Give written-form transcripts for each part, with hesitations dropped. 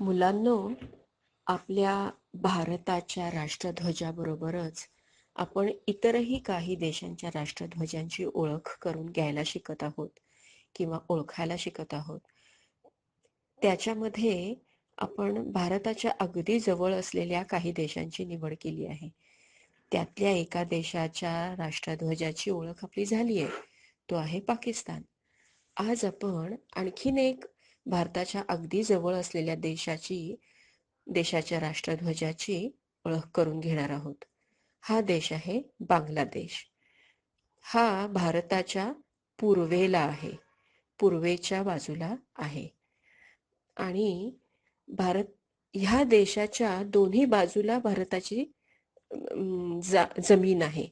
मुलांनो, आपल्या भारताच्या राष्ट्रध्वजाबरोबरच आपण इतरही काही देशांच्या राष्ट्रध्वजांची ओळख करून घ्यायला शिकत आहोत किंवा ओळखायला शिकत आहोत. त्याच्यामध्ये आपण भारताच्या अगदी जवळ असलेल्या काही देशांची निवड केली आहे. त्यातल्या एका देशाच्या राष्ट्रध्वजाची ओळख आपली झाली आहे, तो आहे पाकिस्तान. आज आपण आणखीन एक भारताच्या अगदी जवळ असलेल्या देशाच्या राष्ट्रध्वजाची ओळख करून घेणार आहोत. हा देश आहे बांगलादेश. हा भारताच्या पूर्वेला आहे, पूर्वेच्या बाजूला आहे. आणि भारत ह्या देशाच्या दोन्ही बाजूला भारताची जमीन आहे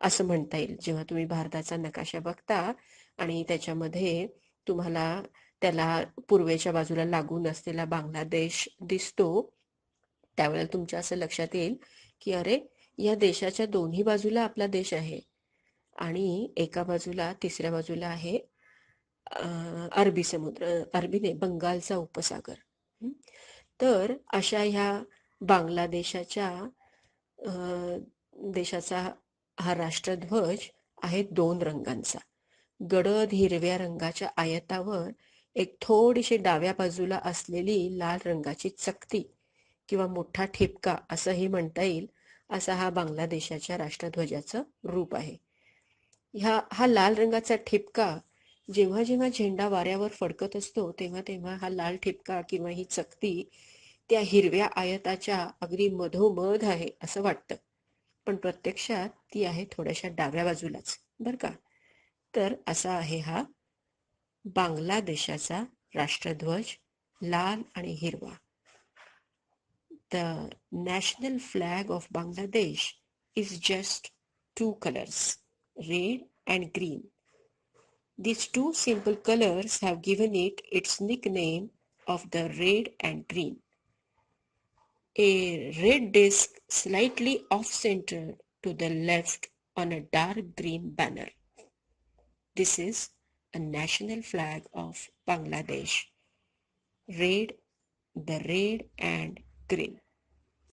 असं म्हणता येईल. जेव्हा तुम्ही भारताचा नकाशा बघता आणि त्याच्यामध्ये तुम्हाला त्याला पूर्वेच्या बाजूला लागून असलेला बांगलादेश दिसतो, त्यावेळेला तुमच्या असं लक्षात येईल की अरे, या देशाच्या दोन्ही बाजूला आपला देश आहे आणि एका बाजूला, तिसऱ्या बाजूला आहे अरबी समुद्र, अरबी नाही, बंगालचा उपसागर. तर अशा ह्या बांगलादेशाच्या देशाचा हा राष्ट्रध्वज आहे 2 रंगांचा. गडद हिरव्या रंगाच्या आयतावर एक थोडीशी डाव्या बाजूला असलेली लाल रंगाची चकती किंवा मोठा ठिपका असंही म्हणता येईल, असा हा बांगलादेशाच्या राष्ट्रध्वजाचं रूप आहे. हा लाल रंगाचा ठिपका जेव्हा जेव्हा झेंडा वाऱ्यावर फडकत असतो तेव्हा तेव्हा हा लाल ठिपका किंवा ही चकती त्या हिरव्या आयताच्या अगदी मधोमध आहे असं वाटतं, पण प्रत्यक्षात ती आहे थोड्याशा डाव्या बाजूलाच, बरं का. तर असा आहे हा बांगलादेशाचा राष्ट्रध्वज, लाल आणि हिरवा. The national flag of Bangladesh is just 2 colors, red and green. These two simple colors have given it its nickname of the red and green. A red disc slightly off-center to the left on a dark green banner. This is a national flag of Bangladesh. The red and green.